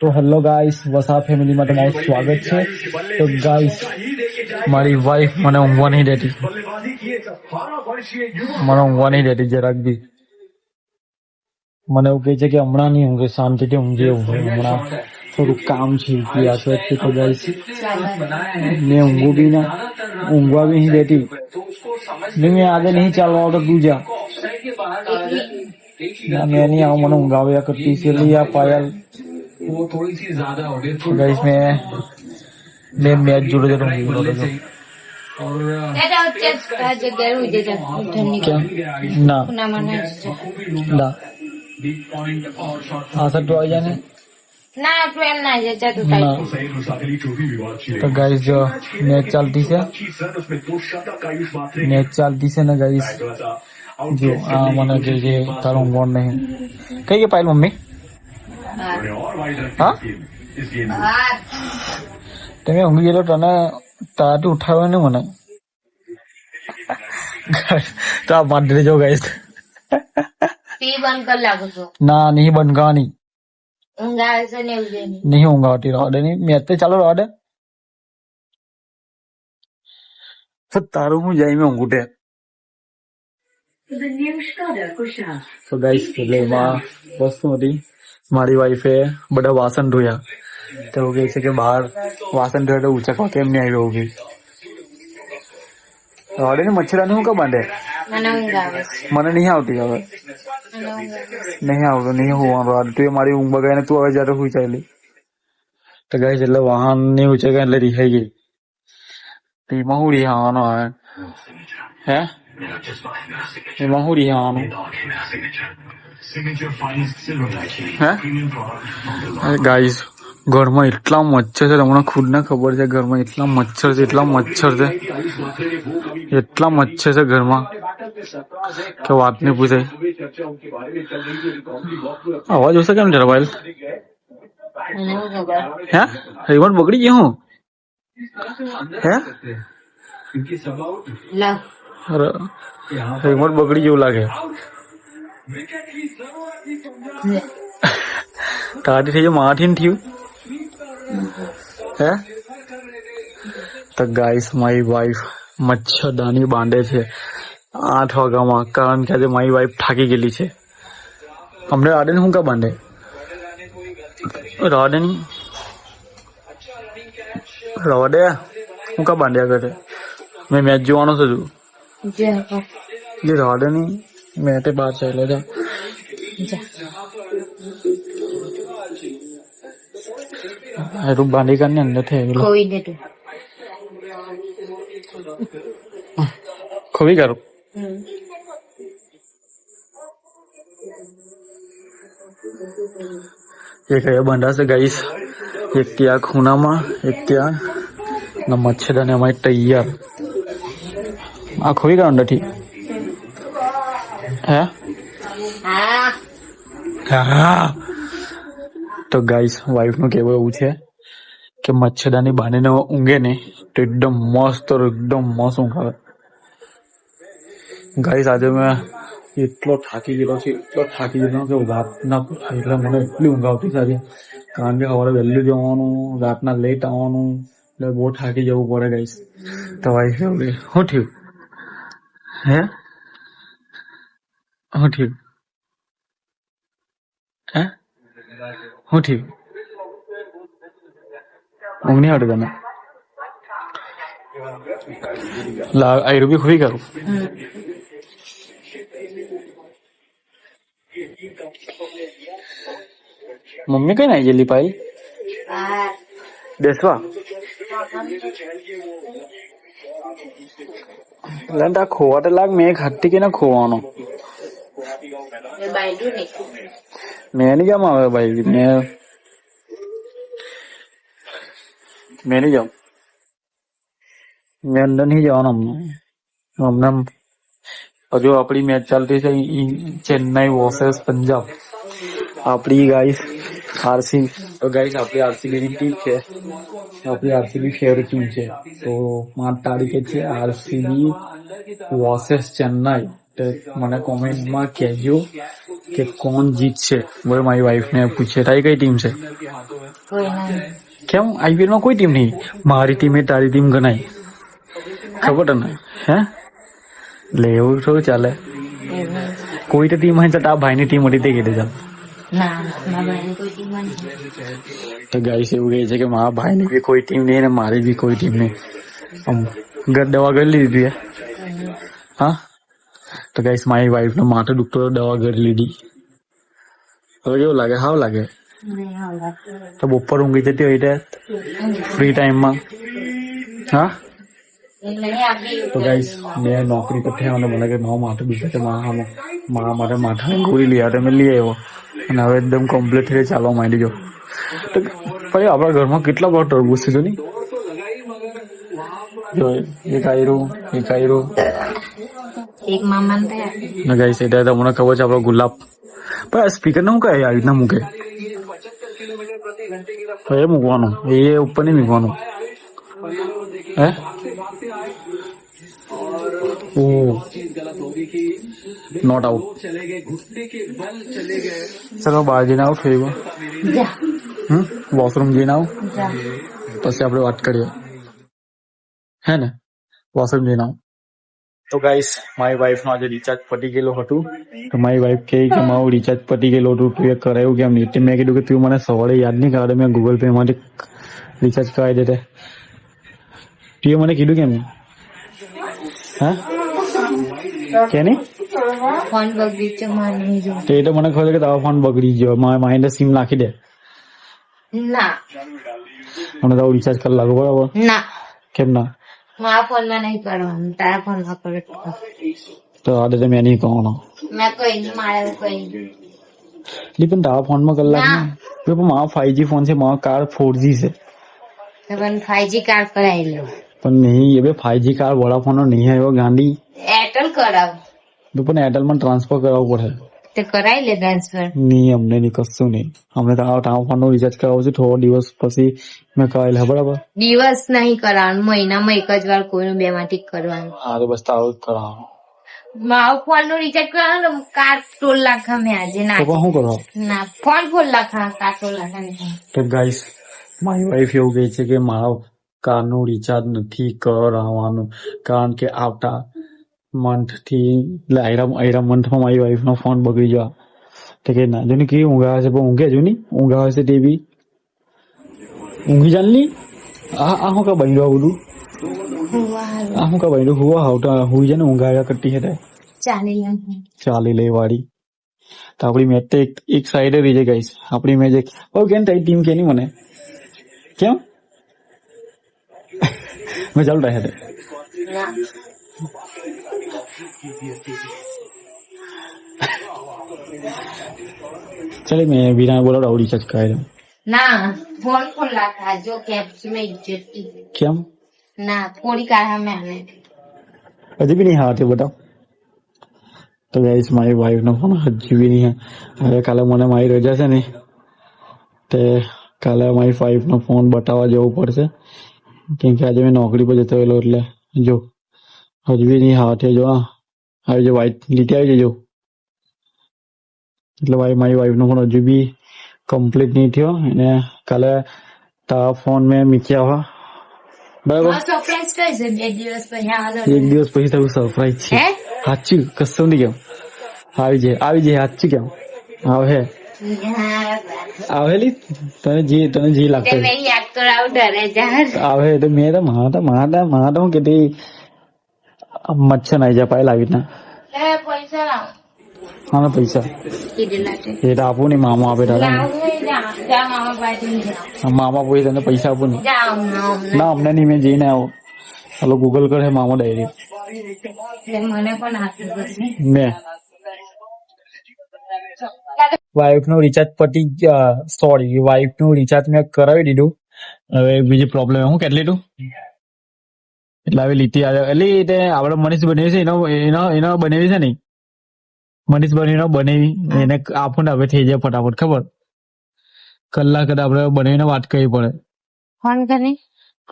તો hello guys, Vasa ફેમિલીમાં તમારું સ્વાગત છે. તો ગાઈસ, મારી વાઈફ મને ઊંઘવા નહીં દેતી, જરાક બી. મને એવું કહે છે કે હમણાં નહીં ઊંઘે, શાંતિથી ઊંઘે એવું. હમણાં થોડું કામ છે તો ગાઈસ મેં ઊંઘવા બી નહીં દેતી. નહીં, મેં આજે નહીં ચાલવા આવતો, તું જા. मैं नहीं आऊँ, મને ઊંઘાવ્યા કરતી છે. लिया पायल वो थोड़ी सी ज्यादा हो गई तो गाइस मैं मैच जुड़ जरूर ना ना हाँ सर तो आ जाने ના તું એમ ના જતા તું तो गाइस जो मैच चलती છે ને गाइस जो મને કે જે તારું ઊંઘવાનું નહીં. કઈ કે પાયલ મમ્મી? હા તમે ઊંઘી ગયેલો, તને તારાથી ઉઠાવ્યો ને મને. તો આ મારી દેજો ગાઈસ. ટી બંધ કર લાગુ છો. ના નહીં બંધ કરવાની, ઊંઘ આવે છે ને એવું નહીં ઊંઘ આવતી. રહેવા દે, નહીં મેચ તો ચાલો રહેવા દે. તારું હું જાય મેં ઊંઘું તે. તો ગાઈસ એટલે એમાં વસ્તુ હતી, મારી વાઈફે બધા વાસણ ધોયા. તો એવું કહે છે કે બહાર વાસણ ધોયા તો ઉચકવા કેમ નહીં આવ્યો? ઉભી રડે ને મચ્છરાને હું કાં બાંધે? મને ઊંઘ આવે છે. મને નહીં આવતી, હવે નહીં આવતું, નહીં હોવાનું. તું મારી ઊંઘ બગાડીને તું હવે જયારે હુઈ ચાલી. તો ગાઈસ એટલે વાહન નહીં ઉચકે એટલે રિહાઈ ગઈ. એમાં હું રિહાવાનો આવે? હે એમાં હું રિહાવાનું? હે ગાઈસ ઘરમાં એટલા મચ્છર છે, તમને ખુદ ને ખબર છે. ઘરમાં એટલા મચ્છર છે, એટલા મચ્છર છે ઘરમાં કે વાત નહીં પૂછાય. અવાજ ઓછો કેમ છે ભાઈ? હે રિમોટ બગડી ગયો હું? હે રિમોટ બગડી જેવું લાગે. તારી થઈ માઠી થયું. હે તો ગાઈસ મારી વાઈફ મચ્છરદાની બાંધે છે 8 વાગ્યામાં, કારણ કે આજે મારી વાઈફ થાકી ગયેલી છે. અમને રાડે ને હું કા બાંધે? રાડે ની રવા હું કા બાંધ્યા કરે? મેં મેચ જોવાનો છું જે રાડે ની મેં તે બહાર ચાલ્યો જા. રૂપ બાંધી કરીને અંદર થઈ ગયેલો. ખોવી કરું એક અહીંયા બંધાશે ગાઈસ, એક ત્યાં ખૂણામાં, એક ત્યાં મચ્છરદાની અમારી તૈયાર. આ ખોવી કરું અંદરથી. હે હા તો ગાઈસ વાઈફ નું કહેવું એવું છે કે મચ્છરદાની બાંધીને ઊંઘે ને તો એકદમ મસ્ત ઊંઘ આવે. ગાઈસ આજે મેં એટલો થાકી ગયેલો છે કે વાત ના પૂછાય. એટલે મને એટલી ઊંઘ આવતી છે આજે, કારણ કે સવારે વહેલું જવાનું, રાતના લેટ આવવાનું, એટલે બહુ થાકી જવું પડે ગાઈસ. તો વાઈફ એવું શું થયું? હે શું થયું? હે શું થયું? ઊંઘ નહીં આવતી તને? આ રૂબી ખોઈ કરું. મમ્મી કઈ નાઈ ગયેલી પાઈ બેસવા? ખોવા તો લાગ, મેં ખાતી કે ના ખોવાનો? મેં નહીં જામ આવે ભાઈ, મેં નહીં જાઉં. મેં અંદર નહીં જવાનું હમણાં. હજુ આપણી મેચ ચાલતી છે ચેન્નાઈ વર્સેસ પંજાબ. આપણી ગાઈસ આરસીબી, તો ગાઈસ આપણી આરસીબી ની ટીમ છે, આપણી આરસીબી ફેવરેટ ટીમ છે. તો 5 તારીખે છે આરસીબી વર્સેસ ચેન્નાઈ. મને કોમેન્ટમાં કહેજો કે કોણ જીતશે, બોલ મારી વાઈફ ને પૂછે તારી કઈ ટીમ છે? કોઈ નહીં. કેમ આઈપીએલ માં કોઈ ટીમ નહીં? મારી ટીમ એ તારી ટીમ ગણાય, ખબર તને? હે એટલે એવું થોડું ચાલે. એવું. કોઈ તો ટીમ હોય તો આ ભાઈની ટીમ હતી તે કીધે ચાલ. ના મારા ભાઈને કોઈ ટીમ નહીં. તો ગાઈસ એવું કહે છે કે મારા ભાઈની બી કોઈ ટીમ નહીં અને મારી બી કોઈ ટીમ નહીં. આમ દવા કરી લીધી છે. હા તો ગાઈસ મારી વાઈફ નો માથું દુખતો દવા કરી લીધી. હવે કેવું લાગે? હાવ લાગે. નહીં આવડે. તો બપોર ઊંઘી જતી હોય તે ફ્રી ટાઈમમાં. હા એટલે નહીં આપી. તો ગાઈસ મેં નોકરી પર થયા અને મને કે મારું માથું દુખે છે, મારા માટે માથાની ગોળી લઈ આવ્યો. મેં લઈ આવ્યો અને હવે એકદમ કમ્પ્લીટ થઈ ચાલવા માંડી ગયો. તો ભાઈ આપણા ઘરમાં કેટલા બધા તરબૂચ છે જો નહીં. જો એક આયરું, એક આયરું. એક મામાને થયા. ને ગાઈસ એટલે તમને ખબર છે આપણો ગુલાબ પણ સ્પીકર ને હું કહે આવી રીતના મૂકે તો એ મૂકવાનું, એ ઉપર નહીં મૂકવાનું. હે ઓ નોટ આઉટ. ચલો બહાર જઈને આવું થઈ ગયું. જા વોશરૂમ જઈને આવું જા. પછી આપણે વાત કરીએ. હે ને વોશરૂમ જઈને આવું. તો ગાઈસ મારી વાઈફ નું આજે રિચાર્જ પતી ગયેલું હતું. તો મારી વાઈફ કહે કે મારું રિચાર્જ પતી ગયેલું હતું, તું એ કરાયું કેમ નહીં? મેં કીધું કે તું મને સવારે યાદ નહીં કરાવે, મેં ગૂગલ પે માંથી રિચાર્જ કરાવી દેતે. તું મને કીધું કેમ નહીં? હા કે નહીં? ફોન બગડી છે મારે નહીં જો. તો એ તો મને ખબર છે કે તારો ફોન બગડી ગયો, મારા માઇન્ડ સિમ નાખી દે ના અને તારું રિચાર્જ કરી લાગો. બરાબર? ના કેમ ના? મારા ફોનમાં નહીં કરવાનું, તારા ફોનમાં કરે. તો આ મેં નહીં કહેવાનો. મેં કઈ નહીં, મારે એવું કઈ નહીં. પણ તારા ફોનમાં કલાક ના. પણ મારો 5G ફોન છે, મારો કાર 4G છે. તો પણ 5G કાર્ડ કરાવી લો. પણ નહીં એ 5G કાર વોડાફોન નો નહીં આવ્યો ગાંડી. એરટેલ કરાવ. તો પણ એરટેલ માં ટ્રાન્સફર કરાવવું પડે. તે કરાવી લે ટ્રાન્સફર. નહીં અમને નહીં કશું નહીં. અમને તારા ફોન નો રિચાર્જ કરાવું છું, થોડો દિવસ પછી મેં કરાવી લે. બરાબર? દિવસ નહીં કરવાનું, મહિનામાં એક જ વાર કોઈનું બે માંથી કરવાનું. હા તો બસ તારું જ કરાવવાનું. મારો ફોન નું રિચાર્જ કરવાનું, કાર 16 લાખ મેં આજે ના. તો પણ શું કરવા? ના ફોન 16 લાખ, કાર 16 લાખ. તો ગાઈસ મારી વાઈફ એવું કહે છે કે મારા કારનું રિચાર્જ નથી કરાવવાનું કારણ કે આવતા મંથ થી આયરા મંથમાં મારી વાઈફ નો ફોન બગડી જવા. તો કે ના જોની કેવી ઊંઘ આવે છે, પણ ઊંઘે જો નહીં ઊંઘ આવે છે તે બી ઊંઘી જાણલી. આ હું કા બન્યું આ બધું? આ હું કા બન્યું? હુવા આવતા હુઈ જાય ને ઊંઘ આવ્યા કરતી છે. ચાલી લે વાળી. તો આપણી મેચ તો એક સાઈડે રહી જાય ગાઈસ. આપણી મેચ એક કેમ તારી ટીમ કે નહીં મને કેમ મેં ચાલુ રહે છે. ચાલે મેં વિરાને બોલાવ રિચાર્જ કરાવી દઉં. ના ફોન 16 લાખ જો કેપ્સી में इज्जत की. કેમ ના થોડી કાર મેં હજી બી નહીં હાથે બતાવ. તો ગાઈસ મારી વાઈફ નો ફોન હજી બી નહીં. હવે કાલે મને મારી રજા છે ને તે કાલે મારી વાઈફ નો ફોન બતાવવા જવું પડશે કેમ કે આજે મેં નોકરી પર જતો રહેલો એટલે જો હજી બી નહીં હાથે. જો આવી જો વાઈટ લીટી આવી જજો એટલે મારી વાઈફ નો ફોન હજુ બી કમ્પ્લીટ નહીં થયો અને કાલે તારા ફોન મેં મૂકી આવા. બરાબર? સરપ્રાઈઝ કઈ છે 2 દિવસ પછી આવવાનો. એક દિવસ પછી તારું સરપ્રાઈઝ છે. સાચું કશું નહીં કેમ આવી જાય સાચું કેમ આવે આવેલી તને જે લાગતું તે મેં યાદ કરાવું ડરે જા. આવે તો મેં તો માતા હું કેતી મચ્છર નાઈ જાય પાય લાવી ના. પૈસા લાવ. હા પૈસા કીધેલા છે એ તો આપું નહીં, મામા આપે તારા. લાવ જા મામા પાસે જા. મામા પોઈ તને પૈસા આપું નહીં. જા ના અમને નહીં, મેં જઈને આવો. હાલો ગૂગલ કરે મામા ડાયરી. મને પણ આપી પડશે. મેં વાઈફ નું રિચાર્જ વાઈફ નું રિચાર્જ મેં કરાવી દીધું. હવે બીજી પ્રોબ્લેમ હું કેટલી તું એટલે હવે લીટી આવે એટલે આપડે મનીષ બનેવી છે એનો બનેવી છે ને મનીષ બનીને બનેવી એને આપું ને હવે થઈ જાય ફટાફટ. ખબર કલાક આપડે બનાવીને વાત કરવી પડે. ફોન કરી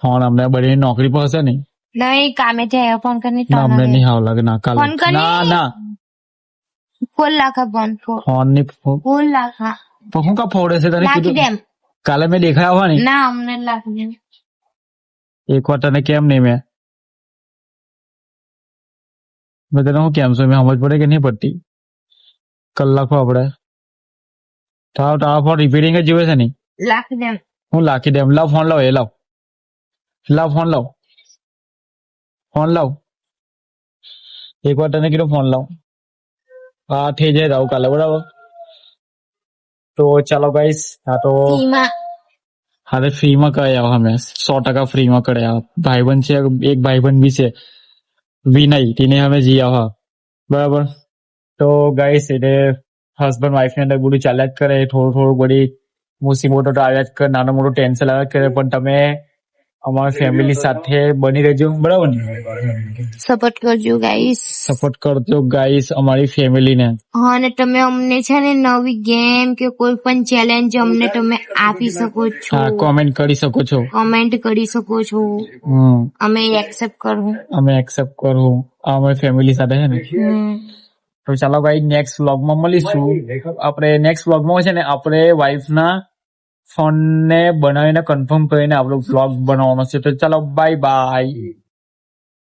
ફોન અમને બની નોકરી પર હશે ને નહીં કામે છે ફોન કરી ના અમને નહીં હાવ લાગે ના કાલે ફોન કરી. ના ફોન લાખા ફોન ફોન ની ફોન લાખા હું કા ફોડે છે તને લાખી કીધું દેમ કાલે મેં દેખાયા હોવા ને ના અમને લાખી દેમ એક વાર તને કેમ નહીં મેં તને હું કેમ છું મેં સમજ પડે કે નહીં પડતી કલાકો આપડે તારા ફોન રિપેરિંગ જ જીવે છે ને લાખી દેમ હું લાખી દે લાવ ફોન લાવ એ લાવ લાવ ફોન લાવ એક વાર તને કીધું ફોન લાવ હા થઈ જાય રાવ કાલે બરાબર તો ચાલો ગાઈસ હા તો સીમા હવે ફ્રીમાં કરી આવો અમે 100% ફ્રીમાં કરી આવો ભાઈબંધ છે એક ભાઈબંધ બી છે વિનય તેને અમે જી આવા બરાબર તો ગાઈસ એટલે હસબન્ડ વાઈફ ની અંદર બધું ચાલ્યા જ કરે થોડું બધી મુસીબતો તો આવ્યા જ કરે નાનું મોટું ટેન્શન આવ્યા જ કરે પણ તમે અમારા ફેમિલી સાથે બની રહેજો બરાબર ને સપોર્ટ કરજો ગાઈસ સપોર્ટ કરજો ગાઈસ અમારી ફેમિલીને હા અને તમે અમને છે ને નવી ગેમ કે કોઈ પણ ચેલેન્જ અમને તમે આપી શકો છો હા કોમેન્ટ કરી શકો છો કમેન્ટ કરી શકો છો અમે એક્સેપ્ટ કરું અમે એક્સેપ્ટ કરું અમારી ફેમિલી સાથે છે ને તો ચાલો ભાઈ નેક્સ્ટ વ્લોગમાં મળીશું આપણે નેક્સ્ટ વ્લોગમાં છે ને આપણે વાઈફ ના ફોન ને બનાવીને કન્ફર્મ કરીને આપણો વ્લોગ બનાવવાનો છે તો ચાલો બાય બાય